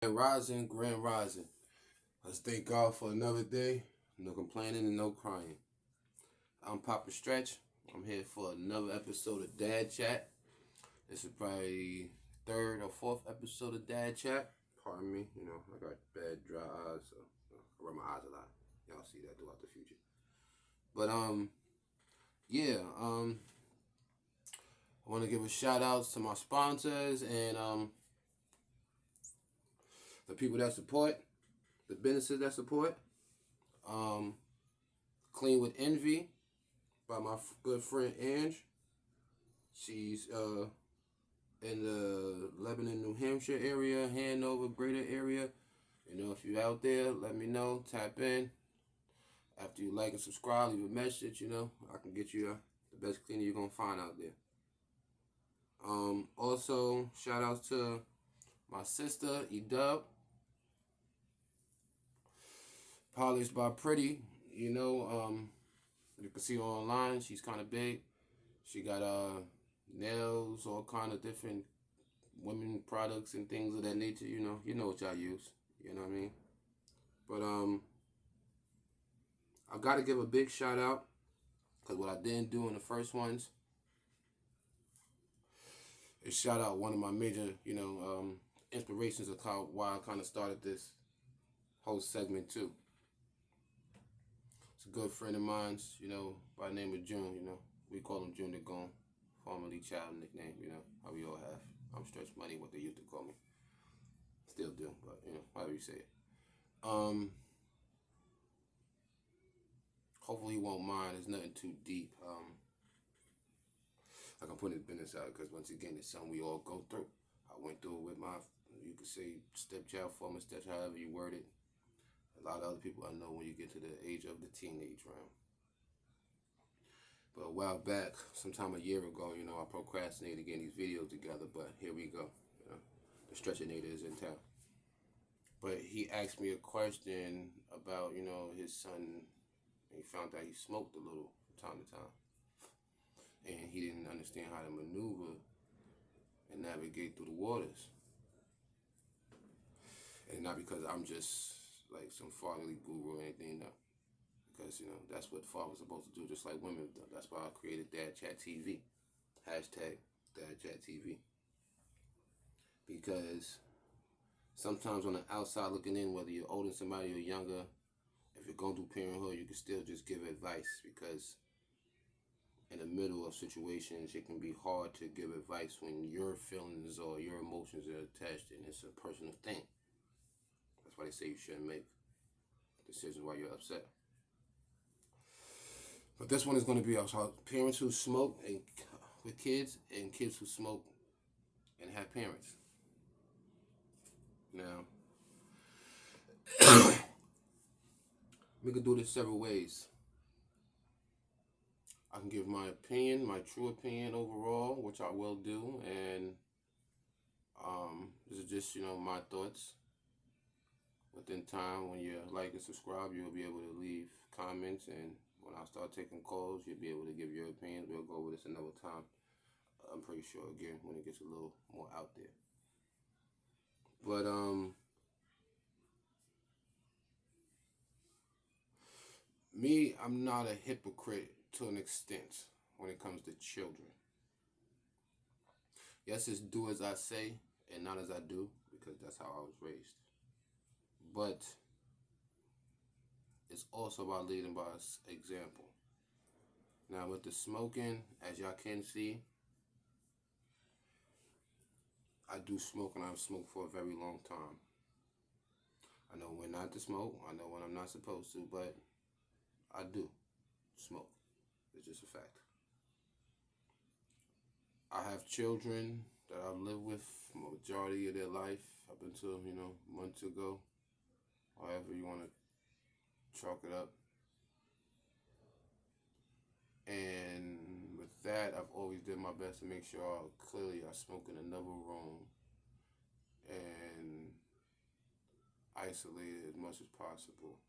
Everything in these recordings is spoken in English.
Grand rising. Let's thank God for another day. No complaining and no crying. I'm Papa Stretch. I'm here for another episode of Dad Chat. This is probably third or fourth episode of Dad Chat. Pardon me, I got bad dry eyes, so I rub my eyes a lot. Y'all see that throughout the future. But yeah, I want to give a shout outs to my sponsors and the people that support, the businesses that support. Um, Clean with Envy by my good friend Ange. She's in the Lebanon, New Hampshire area, Hanover, greater area. If you're out there, let me know. Tap in. After you like and subscribe, leave a message. I can get you the best cleaner you're gonna find out there. Also, shout outs to my sister Edub, polished by Pretty. You can see her online. She's kind of big. She got nails, all kind of different women products and things of that nature. You know what y'all use. You know what I mean? But I gotta give a big shout out because what I didn't do in the first ones is shout out one of my major, inspirations of why I kind of started this whole segment too. It's a good friend of mine's, by the name of June. We call him June the Gone, formerly child nickname. How we all have. I'm Stretch Money, what they used to call me. Still do, but however you say it. Hopefully he won't mind. It's nothing too deep. I can put his business out because once again, it's something we all go through. I went through it with my, you could say, stepchild, former stepchild, however you word it. A lot of other people I know when you get to the age of the teenage round. But a while back, sometime a year ago, I procrastinated getting these videos together, but here we go. The Stretchinator is in town. But he asked me a question about, his son. He found out he smoked a little from time to time. And he didn't understand how to maneuver and navigate through the waters. And not because I'm just like some fatherly guru or anything, no. Because, that's what fathers are supposed to do, just like women do. That's why I created Dad Chat TV. Hashtag Dad Chat TV. Because sometimes on the outside looking in, whether you're older than somebody or younger, if you're going through parenthood, you can still just give advice because in the middle of situations, it can be hard to give advice when your feelings or your emotions are attached and it's a personal thing. That's why they say you shouldn't make decisions while you're upset. But this one is going to be about parents who smoke and with kids and kids who smoke and have parents. Now, we could do this several ways. I can give my opinion, my true opinion overall, which I will do, and this is just my thoughts. Within time, when you like and subscribe, you'll be able to leave comments, and when I start taking calls, you'll be able to give your opinions. We'll go over this another time. I'm pretty sure again when it gets a little more out there. But me, I'm not a hypocrite to an extent when it comes to children. Yes, it's do as I say and not as I do because that's how I was raised. But it's also about leading by example. Now with the smoking, as y'all can see, I do smoke and I've smoked for a very long time. I know when not to smoke, I know when I'm not supposed to, but I do smoke. It's just a fact. I have children that I've lived with for the majority of their life up until, months ago. However you want to chalk it up. And with that, I've always did my best to make sure I smoke in another room and isolated as much as possible.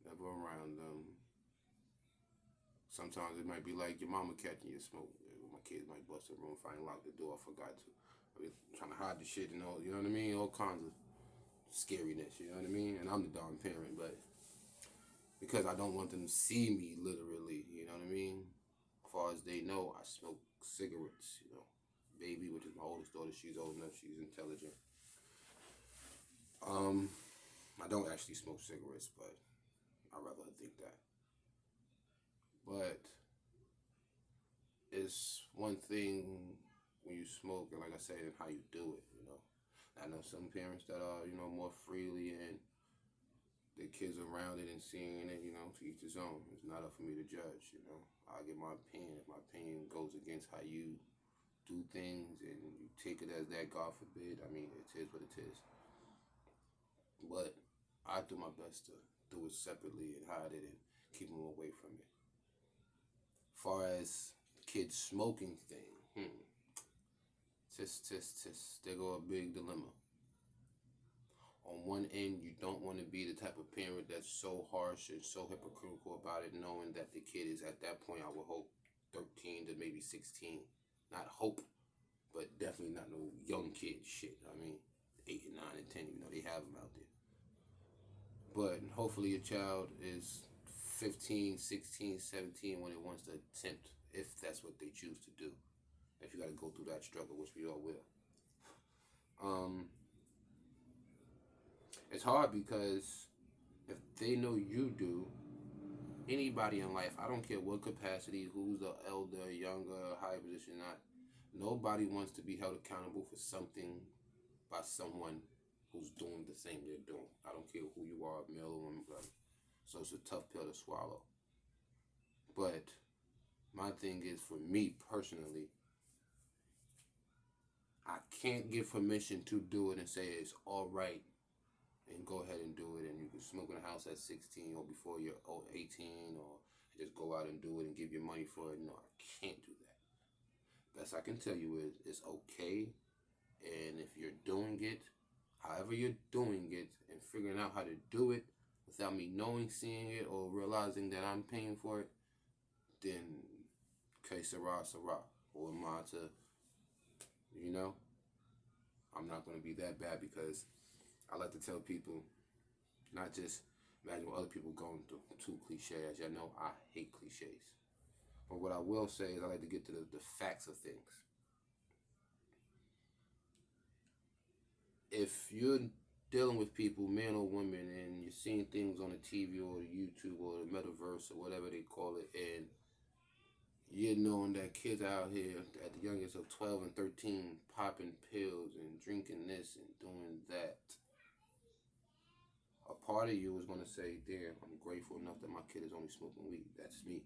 Never around them. Sometimes it might be like your mama catching you smoke. My kids might bust the room if I ain't lock the door. I forgot to. I be trying to hide the shit and all. You know what I mean? All kinds of scariness, you know what I mean? And I'm the darn parent, but because I don't want them to see me literally, you know what I mean? As far as they know, I smoke cigarettes, you know. Baby, which is my oldest daughter, she's old enough, she's intelligent. I don't actually smoke cigarettes, but I'd rather her think that. But it's one thing when you smoke, and like I said, and how you do it, you know. I know some parents that are, you know, more freely and the kids around it and seeing it, you know, to each his own. It's not up for me to judge, you know. I'll give my opinion. If my opinion goes against how you do things and you take it as that, God forbid, I mean, it is what it is. But I do my best to do it separately and hide it and keep them away from it. Far as kids smoking thing, there go a big dilemma. On one end, you don't want to be the type of parent that's so harsh and so hypocritical about it, knowing that the kid is at that point, I would hope, 13 to maybe 16. Not hope, but definitely not no young kid shit. I mean, 8 and 9 and 10, you know, they have them out there. But hopefully your child is 15, 16, 17 when it wants to attempt, if that's what they choose to do. If you got to go through that struggle, which we all will. It's hard because if they know you do, anybody in life, I don't care what capacity, who's the elder, younger, higher position, not, nobody wants to be held accountable for something by someone who's doing the same they're doing. I don't care who you are, male or woman, brother. So it's a tough pill to swallow. But my thing is, for me personally, I can't give permission to do it and say it's all right and go ahead and do it, and you can smoke in the house at 16 or before you're 18, or just go out and do it and give your money for it. No, I can't do that. Best I can tell you is it's okay, and if you're doing it, however you're doing it, and figuring out how to do it without me knowing, seeing it, or realizing that I'm paying for it, then que sera, sera. Or am I to, you know, I'm not going to be that bad, because I like to tell people, not just imagine what other people going through. Too cliche, as y'all know, I hate cliches. But what I will say is I like to get to the facts of things. If you're dealing with people, men or women, and you're seeing things on the TV or the YouTube or the metaverse or whatever they call it, and you're knowing that kids out here at the youngest of 12 and 13 popping pills and drinking this and doing that, a part of you is going to say, damn, I'm grateful enough that my kid is only smoking weed. That's me.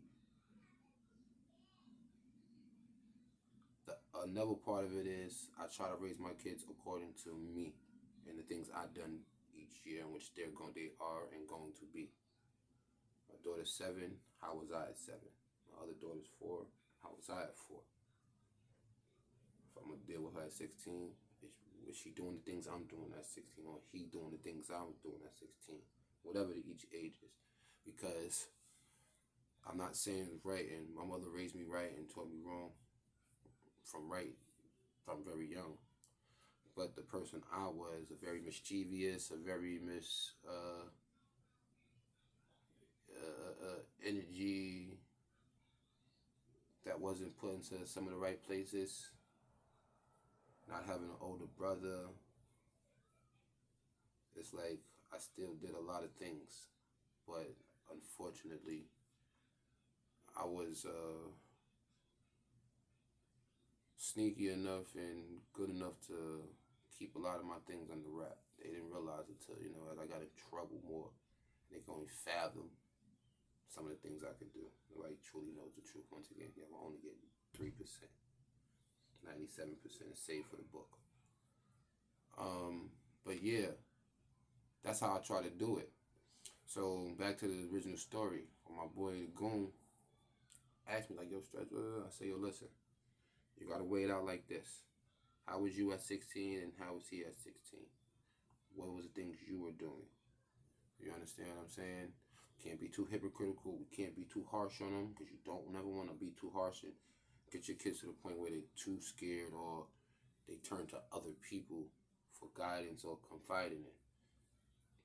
Another part of it is I try to raise my kids according to me and the things I've done each year in which they are and going to be. My daughter's 7. How was I at 7? My other daughter's 4. How was I at 4? If I'm going to deal with her at 16, is she doing the things I'm doing at 16, or he doing the things I'm doing at 16? Whatever each age is. Because I'm not saying it's right, and my mother raised me right and taught me wrong from very young. But the person I was, a very mischievous, a very energy that wasn't put into some of the right places, not having an older brother, it's like I still did a lot of things, but unfortunately, I was sneaky enough and good enough to keep a lot of my things under wrap. They didn't realize it till, as I got in trouble more. They can only fathom some of the things I could do. Nobody truly knows the truth. Once again, we're only getting 3%. 97% is saved for the book. But yeah, that's how I try to do it. So back to the original story. When my boy the Goon asked me, like, yo, Stretch, I say, yo, listen, you gotta weigh it out like this. How was you at 16 and how was he at 16? What was the things you were doing? You understand what I'm saying? Can't be too hypocritical. We can't be too harsh on them, because you don't never want to be too harsh and get your kids to the point where they're too scared or they turn to other people for guidance or confiding in.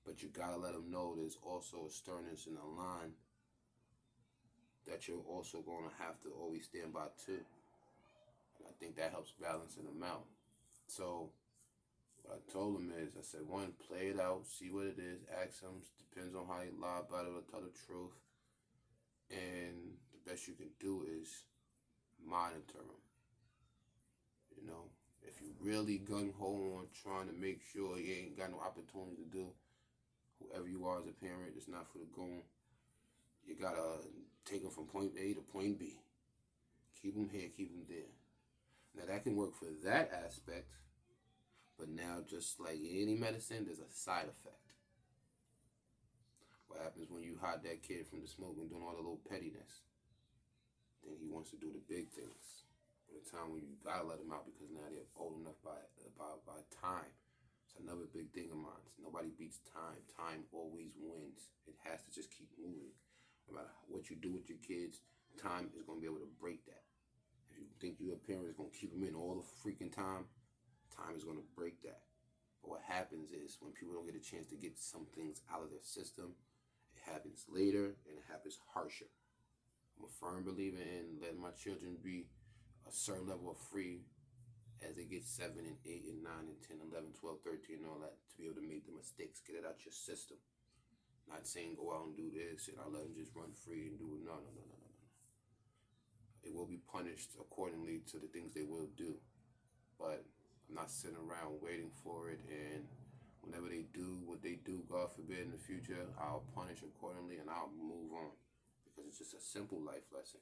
But you gotta let them know there's also a sternness in the line that you're also gonna have to always stand by too. And I think that helps balancing them out. So what I told him is, I said, one, play it out, see what it is, ask him, depends on how you lie about it or tell the truth. And the best you can do is monitor him. You know, if you really gung-ho on trying to make sure you ain't got no opportunity to do, whoever you are as a parent, it's not for the goon. You gotta take them from point A to point B. Keep them here, keep them there. Now that can work for that aspect, but now just like any medicine, there's a side effect. What happens when you hide that kid from the smoke and doing all the little pettiness? Then he wants to do the big things. By the time when you gotta let him out because now they're old enough by time. It's another big thing of mine. Nobody beats time. Time always wins. It has to just keep moving. No matter what you do with your kids, time is going to be able to break that. If you think your parent is going to keep them in all the freaking time, time is going to break that. But what happens is when people don't get a chance to get some things out of their system, it happens later and it happens harsher. I'm a firm believer in letting my children be a certain level of free as they get 7 and 8 and 9 and 10, 11, 12, 13 and all that, to be able to make the mistakes, get it out your system. Not saying go out and do this and I'll let them just run free and do it. No. They will be punished accordingly to the things they will do. But I'm not sitting around waiting for it, and whenever they do what they do, God forbid, in the future, I'll punish accordingly and I'll move on. Because it's just a simple life lesson.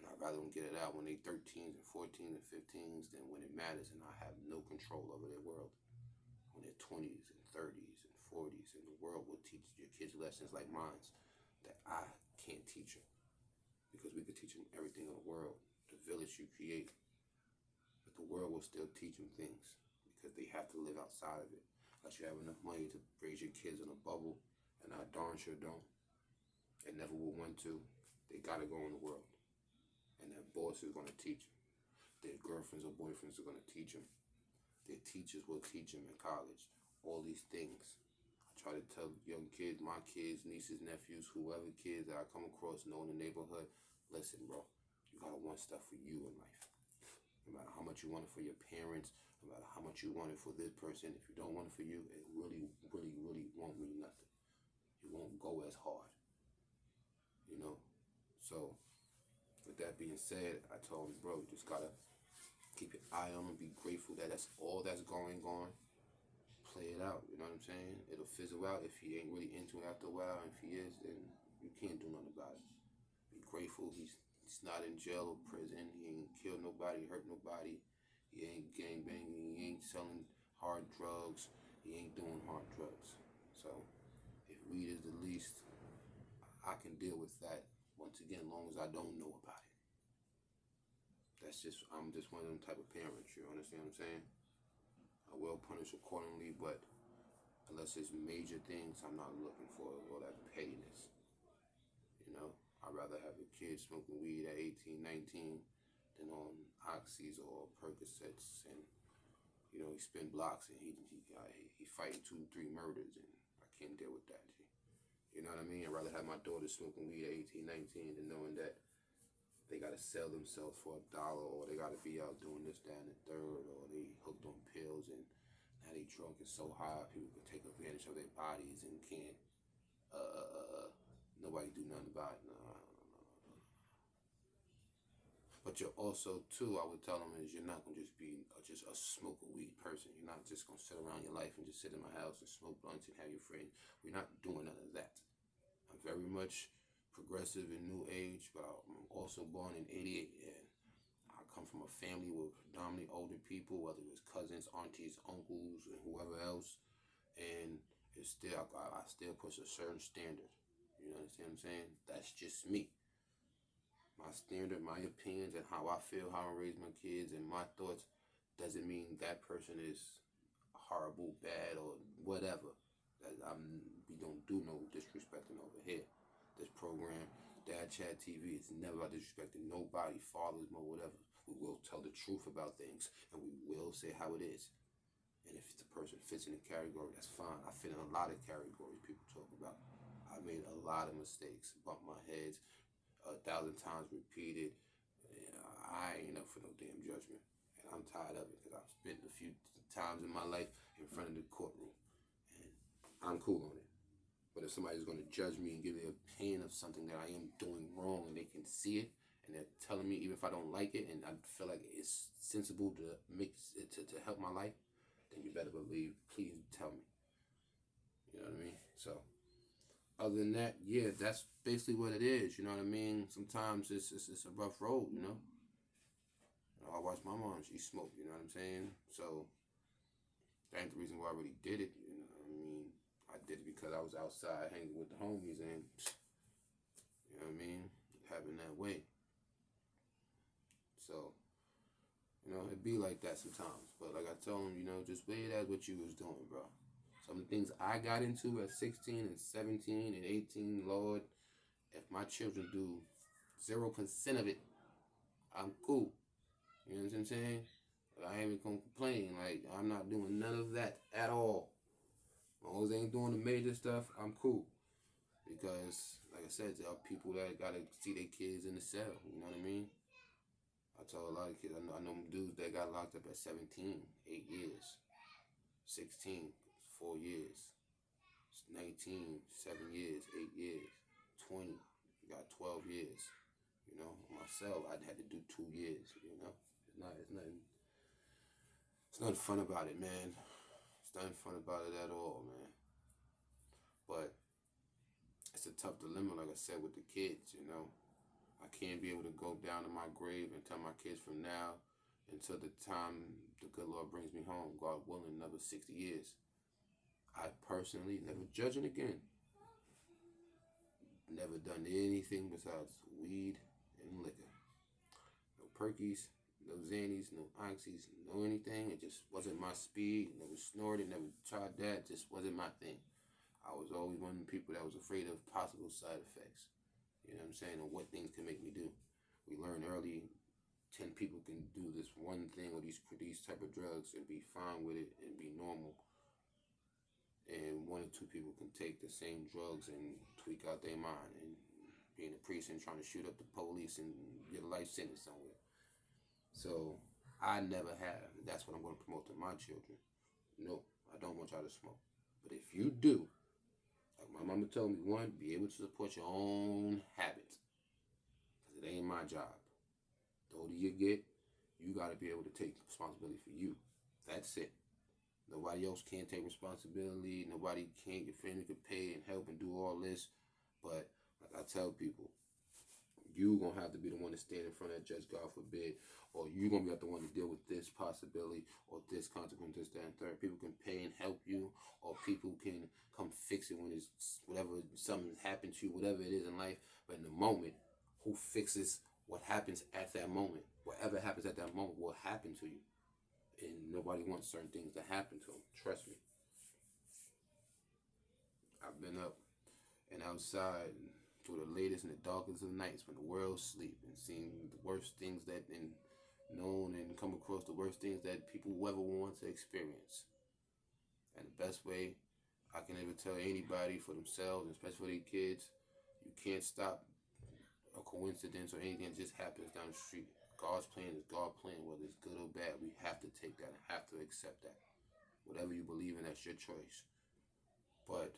And I'd rather them get it out when they're 13s and 14s and 15s than when it matters and I have no control over their world. When they're 20s and 30s and 40s, and the world will teach your kids lessons like mine that I can't teach them. Because we could teach them everything in the world, the village you create. But the world will still teach them things because they have to live outside of it. Unless you have enough money to raise your kids in a bubble, and I darn sure don't. They never will want to. They gotta go in the world. And their boss is gonna teach them. Their girlfriends or boyfriends are gonna teach them. Their teachers will teach them in college. All these things. I try to tell young kids, my kids, nieces, nephews, whoever kids that I come across know in the neighborhood, listen, bro, you gotta want stuff for you in life. No matter how much you want it for your parents, no matter how much you want it for this person, if you don't want it for you, it really, really, really won't mean nothing. You won't go as hard. You know? So, with that being said, I told him, bro, you just gotta keep your eye on him, be grateful that that's all that's going on. Play it out, you know what I'm saying? It'll fizzle out if he ain't really into it after a while. And if he is, then you can't do nothing about it. Be grateful he's not in jail or prison. He ain't killed nobody, hurt nobody. He ain't gang banging. He ain't selling hard drugs. He ain't doing hard drugs. So if weed is the least, I can deal with that. Once again, as long as I don't know about it. I'm just one of them type of parents, you understand what I'm saying? I will punish accordingly, but unless it's major things, I'm not looking for all that pettiness. You know, I'd rather have a kid smoking weed at 18, 19 than on oxys or Percocets, and you know he spin blocks and he fighting 2, 3 murders, and I can't deal with that. You know what I mean? I'd rather have my daughter smoking weed at 18, 19 than knowing that they gotta sell themselves for $1, or they gotta be out doing this, that, and the third, or they hooked on pills and now they drunk and so high people can take advantage of their bodies and can't nobody do nothing about it. No. But you're also too, I would tell them, is you're not gonna just be just a smoke a weed person. You're not just gonna sit around your life and just sit in my house and smoke blunts and have your friends. We're not doing none of that. I'm very much progressive and new age, but I'm also born in '88, and I come from a family with predominantly older people, whether it was cousins, aunties, uncles, and whoever else, and it's still I still push a certain standard. You understand what I'm saying? That's just me. My standard, my opinions, and how I feel, how I raise my kids, and my thoughts doesn't mean that person is horrible, bad, or whatever. We don't do no disrespecting over here. This program, Dad Chat TV, is never about disrespecting nobody, fathers, mother, whatever. We will tell the truth about things, and we will say how it is. And if the person fits in the category, that's fine. I fit in a lot of categories people talk about. I made a lot of mistakes, bumped my heads 1,000 times repeated. I ain't up for no damn judgment. And I'm tired of it because I've spent a few times in my life in front of the courtroom. And I'm cool on it. But if somebody's going to judge me and give their opinion of something that I am doing wrong and they can see it and they're telling me even if I don't like it and I feel like it's sensible to make it to help my life, then you better believe, please tell me. You know what I mean? So other than that, yeah, that's basically what it is. You know what I mean? Sometimes it's a rough road, you know? I watched my mom, she smoked, you know what I'm saying? So that ain't the reason why I really did it, you know what I mean? I did it because I was outside hanging with the homies and, you know what I mean? It happened that way. So, you know, it be like that sometimes. But like I told him, you know, just weigh it as what you was doing, bro. Some of the things I got into at 16 and 17 and 18, Lord, if my children do 0% of it, I'm cool. You know what I'm saying? I ain't even gonna complain. Like, I'm not doing none of that at all. As long as they ain't doing the major stuff, I'm cool. Because, like I said, there are people that gotta see their kids in the cell. You know what I mean? I tell a lot of kids, I know dudes that got locked up at 17, 8 years. 16, 4 years. 19, 7 years, 8 years. 20, got 12 years. You know, myself, I had to do 2 years, you know? It's nothing fun about it, man. It's nothing fun about it at all, man. But it's a tough dilemma, like I said, with the kids, you know? I can't be able to go down to my grave and tell my kids from now until the time the good Lord brings me home, God willing, another 60 years. I personally never judging again. Never done anything besides weed and liquor. No perkies, no Xannies, no Oxys, no anything. It just wasn't my speed. Never snorted, never tried that. Just wasn't my thing. I was always one of the people that was afraid of possible side effects. You know what I'm saying? And what things can make me do. We learned early 10 people can do this one thing or these type of drugs and be fine with it and be normal. And 1 or 2 people can take the same drugs and tweak out their mind and be in the precinct trying to shoot up the police and get a life sentence somewhere. So I never have. That's what I'm going to promote to my children. No, I don't want y'all to smoke. But if you do, like my mama told me, 1, be able to support your own habits. Because it ain't my job. The older you get, you got to be able to take responsibility for you. That's it. Nobody else can take responsibility. Nobody can, your family can pay and help and do all this. But like I tell people, you going to have to be the one to stand in front of that judge, God forbid, or you going to be the one to deal with this possibility or this consequence, this, that, and third. People can pay and help you, or people can come fix it when it's whatever, something happened to you, whatever it is in life. But in the moment, who fixes what happens at that moment? Whatever happens at that moment will happen to you. And nobody wants certain things to happen to them. Trust me. I've been up and outside through the latest and the darkest of nights when the world's asleep and seen the worst things that and known and come across the worst things that people will ever want to experience. And the best way I can ever tell anybody for themselves, especially for their kids, you can't stop a coincidence or anything that just happens down the street. God's plan is God's plan, whether it's good or bad. We have to take that and have to accept that. Whatever you believe in, that's your choice. But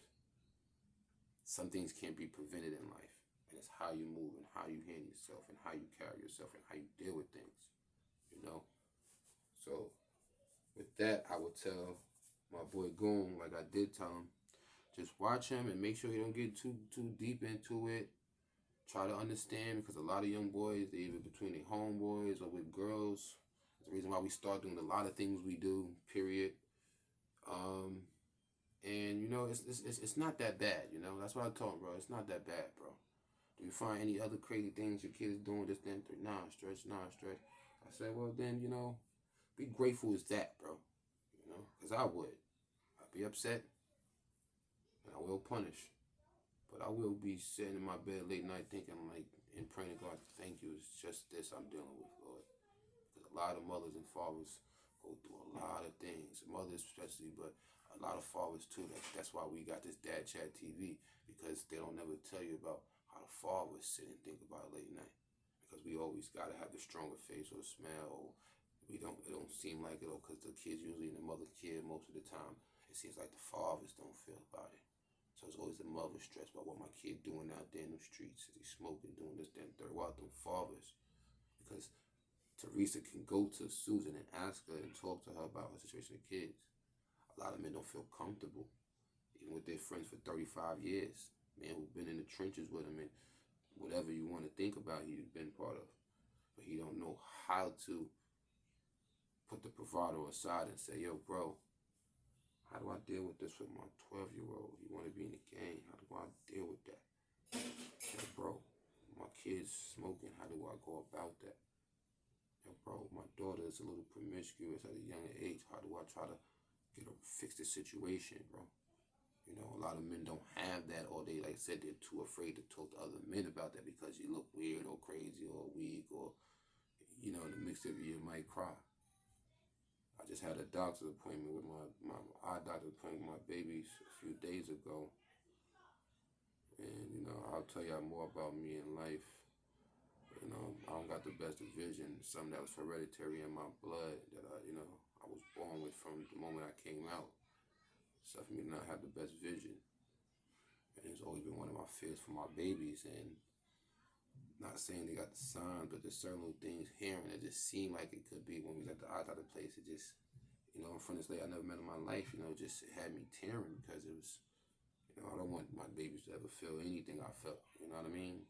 some things can't be prevented in life. And it's how you move and how you handle yourself and how you carry yourself and how you deal with things. You know? So with that, I would tell my boy Goon, like I did tell him, just watch him and make sure you don't get too deep into it. Try to understand, because a lot of young boys, they either between their homeboys or with girls. It's the reason why we start doing a lot of things we do, period. And you know, it's not that bad, you know. That's what I told him, bro. It's not that bad, bro. Do you find any other crazy things your kids doing, this, then, nah, stretch. I said, well, then, you know, be grateful as that, bro. You know, because I would. I'd be upset, and I will punish. But I will be sitting in my bed late night thinking, like, and praying to God, thank you. It's just this I'm dealing with, Lord. Because a lot of mothers and fathers go through a lot of things, mothers especially, but a lot of fathers too. That's why we got this Dad Chat TV, because they don't never tell you about how the fathers sit and think about late night. Because we always gotta have the stronger face or smell, or it don't seem like it, or because the kids usually in the mother kid most of the time. It seems like the fathers don't feel about it. So it's always the mother stressed about what my kid doing out there in the streets. Is he smoking, doing this, that, and third? Why them fathers? Because Teresa can go to Susan and ask her and talk to her about her situation with kids. A lot of men don't feel comfortable, even with their friends for 35 years. Man who've been in the trenches with them and whatever you want to think about, he's been part of. But he don't know how to put the bravado aside and say, yo, bro, how do I deal with this with my 12-year-old? You want to be in the game. How do I deal with that? Yo, bro, my kid's smoking. How do I go about that? Yo, bro, my daughter is a little promiscuous at a young age. How do I try to get her fix the situation, bro? You know, a lot of men don't have that, or they, like I said, they're too afraid to talk to other men about that because you look weird or crazy or weak, or, you know, in the mix of you might cry. I just had a doctor's appointment with my eye doctor appointment with my babies a few days ago. And, you know, I'll tell y'all more about me in life. You know, I don't got the best of vision. Something that was hereditary in my blood that I was born with from the moment I came out. So for me to not have the best vision. And it's always been one of my fears for my babies. And not saying they got the signs, but there's certain little things hearing that just seem like it could be when we was at the eye doctor place. It just, you know, in front of this lady I never met in my life, you know, just had me tearing because it was, you know, I don't want my babies to ever feel anything I felt, you know what I mean?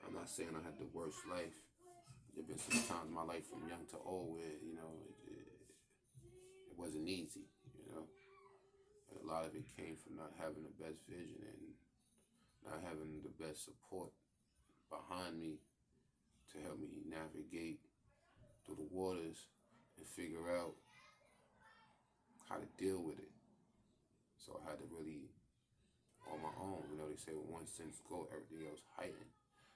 I'm not saying I had the worst life. There have been some times in my life from young to old where, you know, it wasn't easy, you know? And a lot of it came from not having the best vision and not having the best support behind me to help me navigate through the waters and figure out how to deal with it. So I had to really, on my own, you know, they say when one sense go, everything else heightened.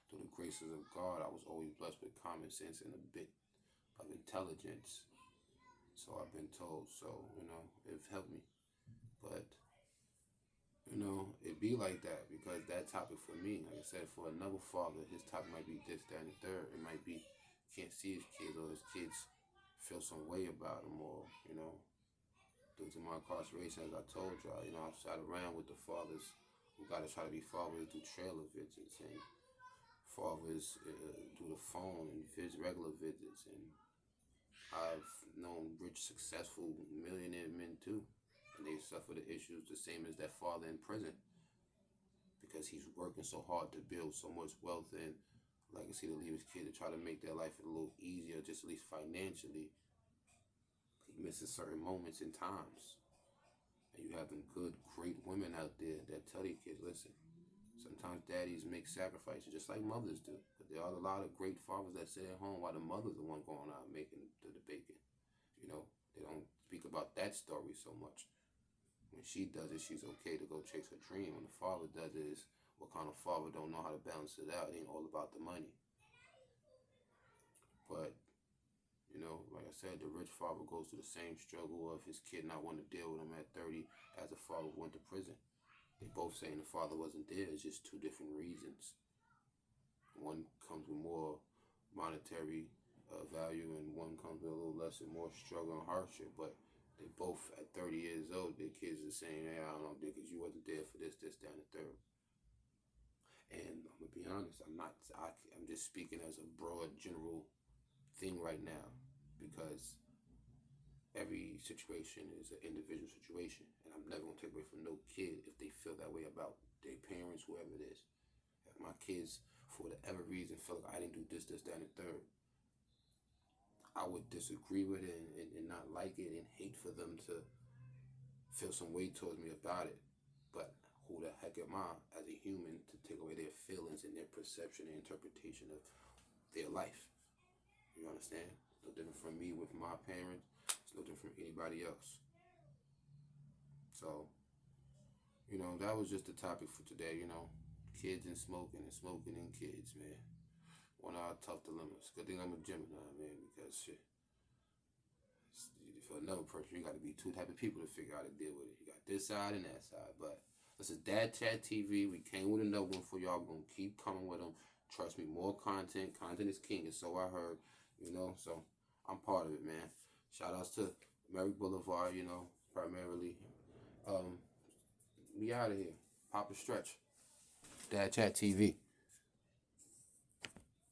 Through the graces of God, I was always blessed with common sense and a bit of intelligence. So I've been told. So, you know, it's helped me. But, you know, it be like that because that topic for me, like I said, for another father, his topic might be this, that, and the third. It might be can't see his kids, or his kids feel some way about him, or, you know, due to my incarceration, as I told y'all, you know, I've sat around with the fathers who got to try to be fathers through trailer visits and fathers through the phone and regular visits. And I've known rich, successful millionaire men too. And they suffer the issues the same as that father in prison because he's working so hard to build so much wealth and legacy to leave his kid to try to make their life a little easier, just at least financially. He misses certain moments and times. And you have them good, great women out there that tell their kids, listen, sometimes daddies make sacrifices just like mothers do. But there are a lot of great fathers that sit at home while the mother's the one going out making the bacon. You know, they don't speak about that story so much. When she does it, she's okay to go chase her dream. When the father does it, is what kind of father don't know how to balance it out? It ain't all about the money. But, you know, like I said, the rich father goes through the same struggle of his kid not wanting to deal with him at 30 as the father went to prison. They both saying the father wasn't there. It's just two different reasons. One comes with more monetary value, and one comes with a little less and more struggle and hardship. But they both at 30 years old, their kids are saying, hey, I don't know, because you wasn't there for this, that, and the third. And I'm gonna be honest, I'm just speaking as a broad, general thing right now, because every situation is an individual situation, and I'm never gonna take away from no kid if they feel that way about their parents, whoever it is. If my kids, for whatever reason, feel like I didn't do this, that, and the third, I would disagree with it and not like it and hate for them to feel some way towards me about it. But who the heck am I as a human to take away their feelings and their perception and interpretation of their life? You understand? It's no different from me with my parents. It's no different from anybody else. So, you know, that was just the topic for today, you know. Kids and smoking and kids, man. One of our tough dilemmas. Good thing I'm a Gemini, man, because shit. for another person. You got to be two type of people to figure out how to deal with it. You got this side and that side. But this is Dad Chat TV. We came with another one for y'all. We're going to keep coming with them. Trust me, more content. Content is king, and so I heard, you know. So I'm part of it, man. Shout outs to Merrick Boulevard, you know, primarily. We out of here. Pop the stretch. Dad Chat TV.